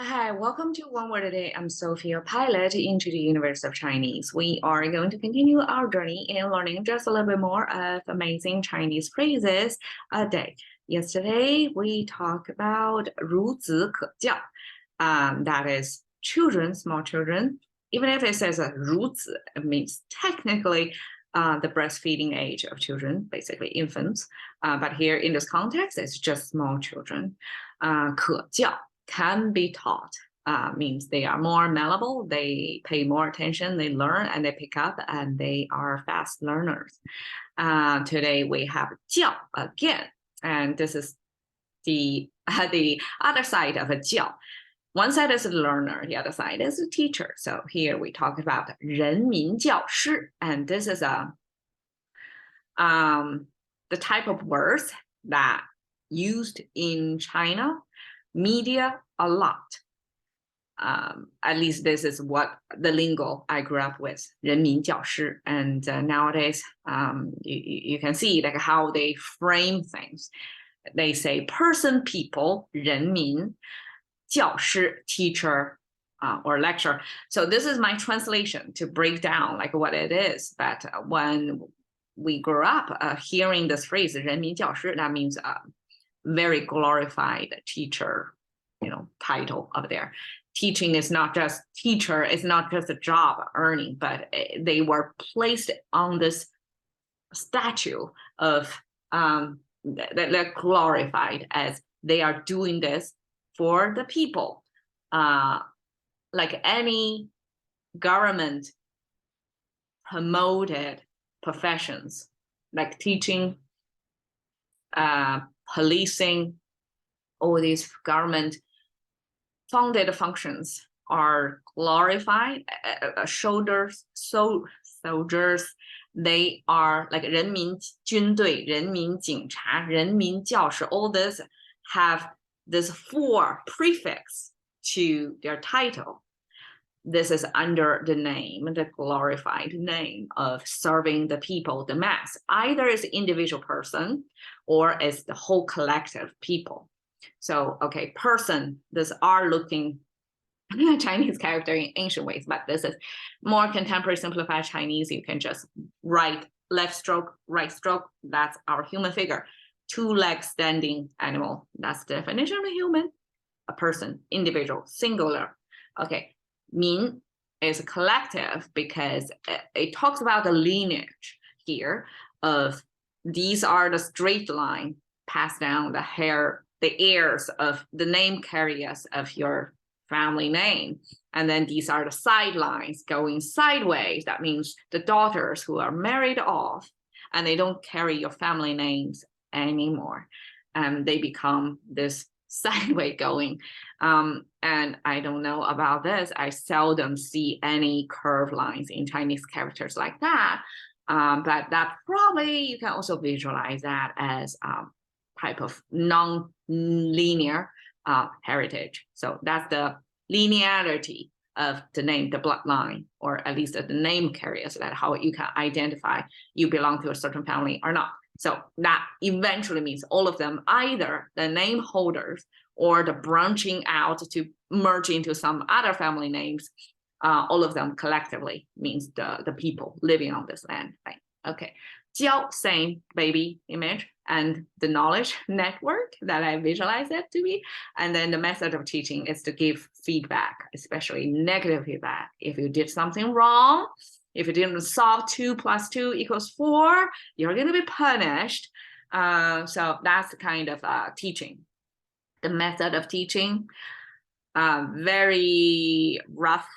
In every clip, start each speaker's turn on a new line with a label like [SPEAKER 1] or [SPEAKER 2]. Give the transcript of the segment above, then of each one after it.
[SPEAKER 1] Hi, welcome to One Word a Day. I'm Sophia, pilot into the universe of Chinese. We are going to continue our journey in learning just a little bit more of amazing Chinese phrases a day. Yesterday, we talked about 孺子可教. That is children, small children. Even if it says 孺子, it means technically the breastfeeding age of children, basically infants. But here in this context, it's just small children. 可教 can be taught, means they are more malleable, they pay more attention, they learn and they pick up, and they are fast learners. Today we have 教 again, and this is the other side of a 教. One side is a learner, the other side is a teacher. So here we talk about 人民教师, and this is the type of words that used in China media a lot. At least this is what the lingo I grew up with, 人民教师. And nowadays, you can see like how they frame things. They say person, people, 人民, 教师, teacher, or lecturer. So this is my translation to break down like what it is. But when we grew up hearing this phrase, 人民教师, that means very glorified teacher, title up there. Teaching is not just teacher, it's not just a job earning, but they were placed on this statue of they're glorified as they are doing this for the people. Like any government promoted professions, like teaching, policing, all these government funded functions are glorified. Soldiers, they are like 人民军队, 人民警察, 人民教师. All this have this 4 prefix to their title. This is under the name, the glorified name of serving the people, the mass. Either as an individual person or as the whole collective people. So, okay, person, this R-looking Chinese character in ancient ways, but this is more contemporary simplified Chinese. You can just write left stroke, right stroke. That's our human figure. 2 legs standing animal. That's the definition of a human. A person, individual, singular. Okay, 民 is a collective because it talks about the lineage here of these are the straight line passed down the heirs of the name carriers of your family name. And then these are the sidelines going sideways. That means the daughters who are married off and they don't carry your family names anymore. And they become this sideways going. And I don't know about this. I seldom see any curved lines in Chinese characters like that. But that probably you can also visualize that as type of non-linear heritage. So that's the linearity of the name, the bloodline, or at least the name carriers, that how you can identify you belong to a certain family or not. So that eventually means all of them, either the name holders or the branching out to merge into some other family names, all of them collectively means the people living on this land. Right? Okay. 教, same baby image, and the knowledge network that I visualize it to be. And then the method of teaching is to give feedback, especially negative feedback. If you did something wrong, if you didn't solve 2 + 2 = 4, you're going to be punished. So that's the kind of teaching. The method of teaching, very rough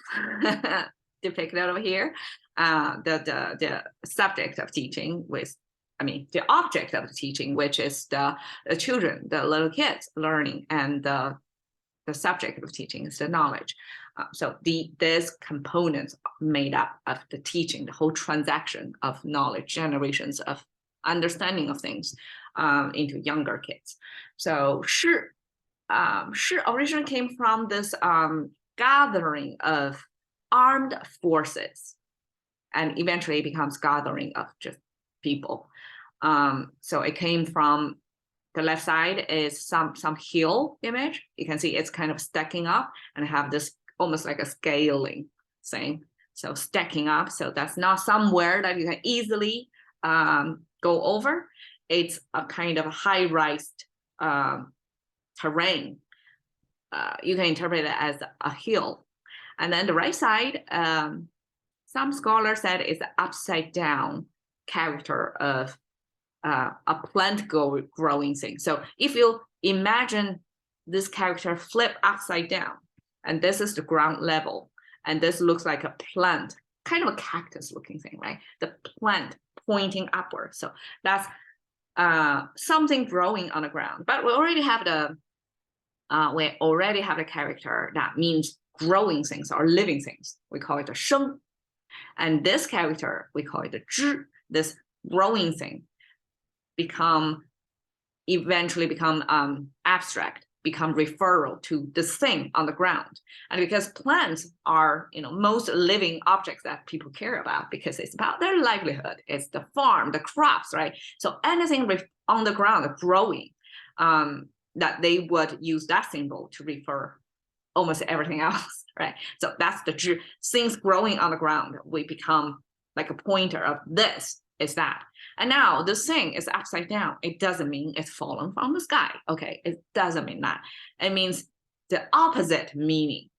[SPEAKER 1] depicted over here. The subject of teaching the object of the teaching, which is the children, the little kids learning, and the subject of teaching is the knowledge. So these components made up of the teaching, the whole transaction of knowledge, generations of understanding of things into younger kids. So 是 originally came from this gathering of armed forces, and eventually it becomes gathering of just people. So it came from the left side is some hill image. You can see it's kind of stacking up and have this almost like a scaling thing. So stacking up. So that's not somewhere that you can easily go over. It's a kind of high-rise terrain. You can interpret it as a hill. And then the right side, some scholars said it's an upside down character of a plant growing thing. So if you imagine this character flip upside down, and this is the ground level, and this looks like a plant, kind of a cactus looking thing, right? The plant pointing upward. So that's something growing on the ground. But we already have the character that means growing things or living things. We call it a 生. And this character, we call it a 枝, this growing thing, eventually become abstract, become referral to this thing on the ground. And because plants are, most living objects that people care about, because it's about their livelihood, it's the farm, the crops, right? So anything on the ground growing, that they would use that symbol to refer almost everything else, right? So that's the things growing on the ground. We become like a pointer of this is that. And now this thing is upside down. It doesn't mean it's fallen from the sky. Okay, it doesn't mean that. It means the opposite meaning.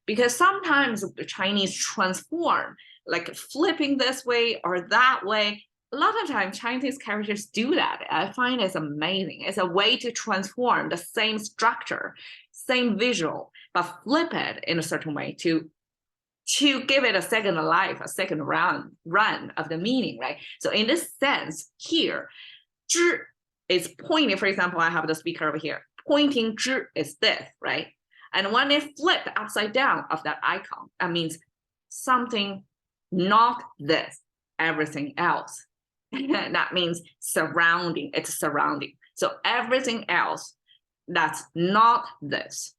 [SPEAKER 1] Because sometimes the Chinese transform, like flipping this way or that way. A lot of times Chinese characters do that. I find it's amazing. It's a way to transform the same structure, same visual, but flip it in a certain way to give it a second life, a second run of the meaning, right? So in this sense here, 知 is pointing. For example, I have the speaker over here. Pointing 知 is this, right? And when it flipped upside down of that icon, that means something not this, everything else. That means surrounding, it's surrounding. So everything else that's not this.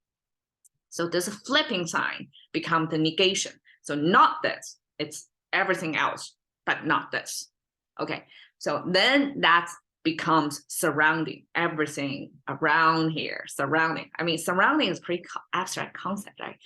[SPEAKER 1] So this flipping sign becomes the negation. So not this, it's everything else, but not this. Okay, so then that becomes surrounding, everything around here, surrounding. I mean, surrounding is a pretty abstract concept, right?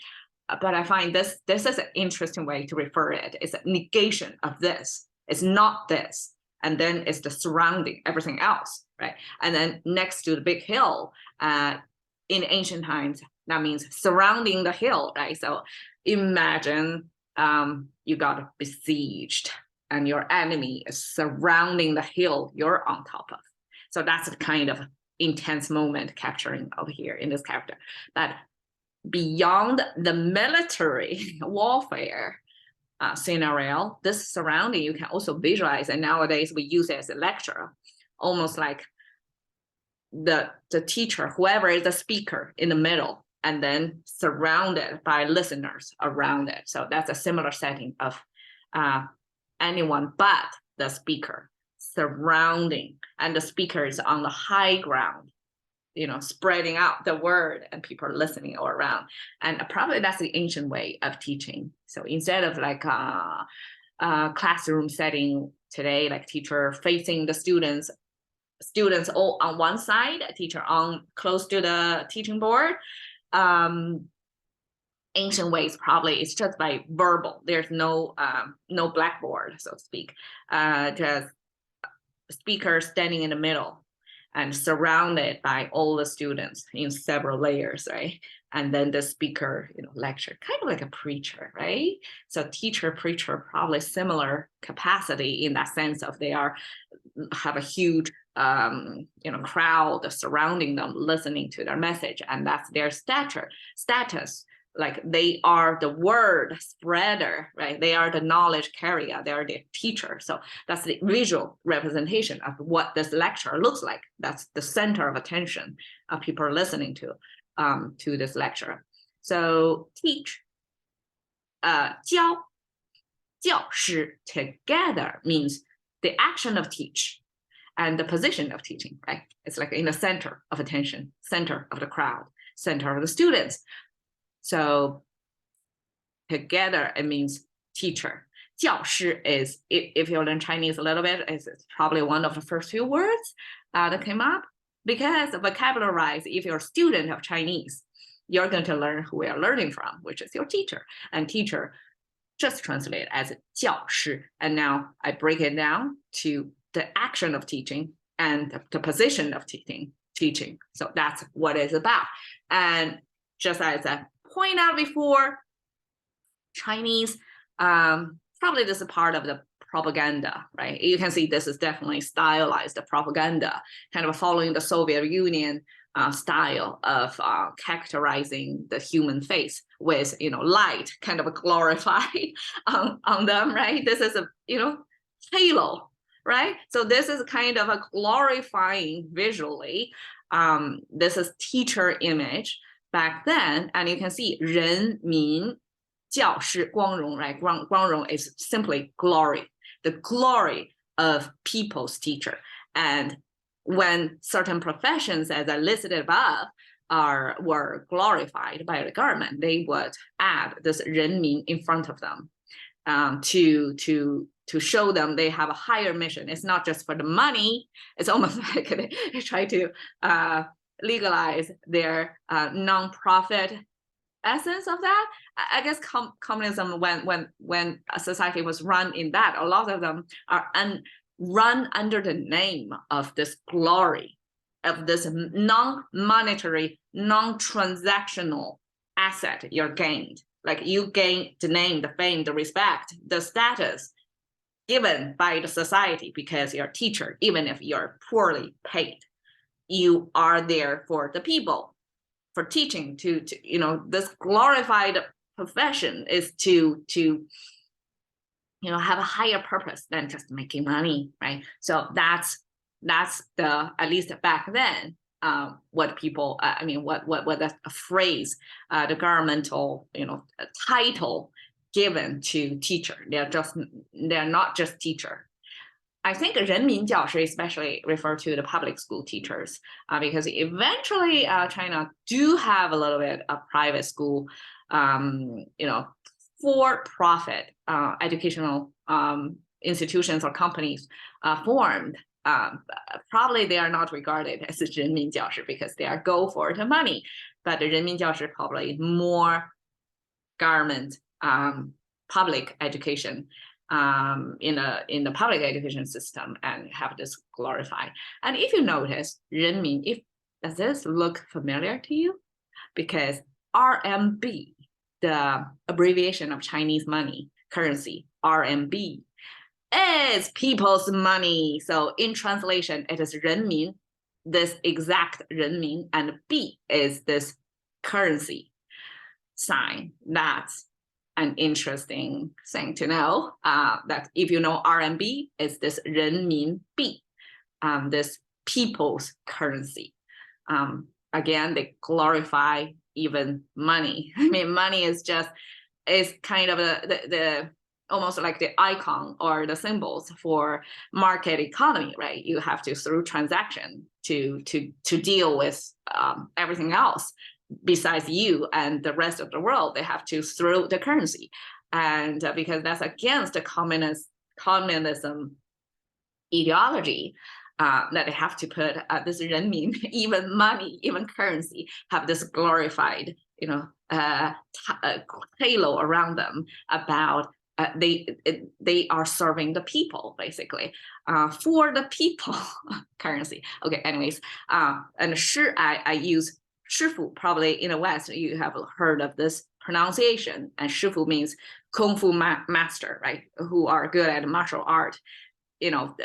[SPEAKER 1] But I find this is an interesting way to refer it. It's a negation of this. It's not this. And then it's the surrounding, everything else, right? And then next to the big hill, in ancient times, that means surrounding the hill, right? So imagine you got besieged and your enemy is surrounding the hill you're on top of. So that's a kind of intense moment capturing over here in this character. But beyond the military warfare scenario, this surrounding you can also visualize, and nowadays we use it as a lecture, almost like the teacher, whoever is the speaker in the middle, and then surrounded by listeners around it. So that's a similar setting of anyone but the speaker surrounding, and the speaker is on the high ground, spreading out the word and people are listening all around. And probably that's the ancient way of teaching. So instead of like a classroom setting today, like teacher facing the students all on one side, a teacher on close to the teaching board, ancient ways probably it's just by verbal. There's no blackboard, so to speak. Just speaker standing in the middle and surrounded by all the students in several layers, right? And then the speaker, lecture, kind of like a preacher, right? So teacher, preacher, probably similar capacity in that sense of they have a huge, crowd surrounding them, listening to their message, and that's their status. Like they are the word spreader, right? They are the knowledge carrier, they are the teacher. So that's the visual representation of what this lecture looks like. That's the center of attention of people listening to this lecture. So teach, 教, 教师 together means the action of teach and the position of teaching, right? It's like in the center of attention, center of the crowd, center of the students. So together, it means teacher. 教师 is, if you learn Chinese a little bit, it's probably one of the first few words that came up. Because vocabularize, if you're a student of Chinese, you're going to learn who you're learning from, which is your teacher. And teacher just translate as 教师. And now I break it down to the action of teaching and the position of teaching. So that's what it's about. And just as I pointed out before, Chinese, probably this is part of the propaganda, right? You can see this is definitely stylized propaganda, kind of following the Soviet Union style of characterizing the human face with, light kind of glorified on them, right? This is a, halo, right? So this is kind of a glorifying visually. This is teacher image back then, and you can see 人民教师光荣, right? 光荣 is simply glory, the glory of people's teacher. And when certain professions, as I listed above, were glorified by the government, they would add this 人民 in front of them to show them they have a higher mission. It's not just for the money. It's almost like they try to legalize their non-profit essence of that. I guess communism, when a society was run in that, a lot of them are run under the name of this glory, of this non-monetary, non-transactional asset you're gained. Like you gain the name, the fame, the respect, the status given by the society because you're a teacher, even if you're poorly paid. You are there for the people, for teaching, to this glorified profession is to have a higher purpose than just making money, right? So that's the, at least back then, what people, what that phrase, the governmental, title given to teacher. They're not just teacher. I think 人民教师 especially refer to the public school teachers because eventually China do have a little bit of private school, for-profit educational institutions or companies formed. Probably they are not regarded as 人民教师 because they are go for the money, but the 人民教师 probably more government public education in the public education system and have this glorified. And if you notice, 人民, does this look familiar to you? Because RMB, the abbreviation of Chinese money, currency, RMB, is people's money. So in translation, it is 人民, this exact 人民, and B is this currency sign. That's an interesting thing to know, that if you know RMB is this 人民币, this people's currency. Again, they glorify even money. I mean, money is kind of the almost like the icon or the symbols for market economy, right? You have to, through transaction, to deal with everything else besides you and the rest of the world. They have to throw the currency, and because that's against the communism ideology, that they have to put this 人民, even money, even currency, have this glorified, halo around them about they are serving the people, basically, for the people currency. Okay, anyways, and 师, I use 师傅. Probably in the West, you have heard of this pronunciation, and 师傅 means Kung Fu master, right? Who are good at martial art.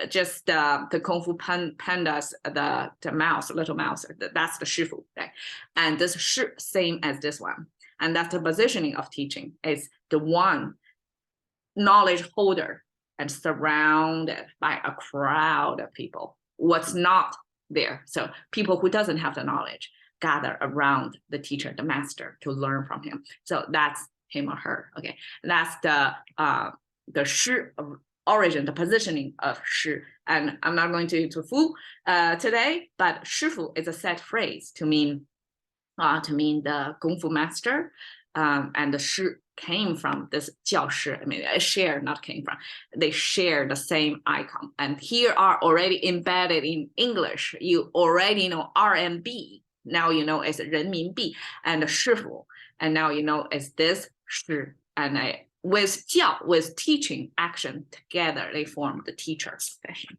[SPEAKER 1] Just the Kung Fu pandas, the mouse, little mouse, that's the 师傅, right? And this 师, same as this one. And that's the positioning of teaching, is the one knowledge holder and surrounded by a crowd of people. What's not there? So people who doesn't have the knowledge gather around the teacher, the master, to learn from him. So that's him or her. Okay, that's the 师 origin, the positioning of 师. And I'm not going to fool today, but 师傅 is a set phrase to mean the Kung Fu master, and the 师 came from this 教师. I mean, share, not came from. They share the same icon. And here are already embedded in English. You already know RMB. Now you know it's 人民币 and 师傅. And now you know it's this 师. And with 教, with teaching action together, they form the teacher's profession.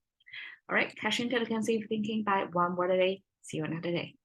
[SPEAKER 1] All right, cash intelligence, thinking by one word a day. See you another day.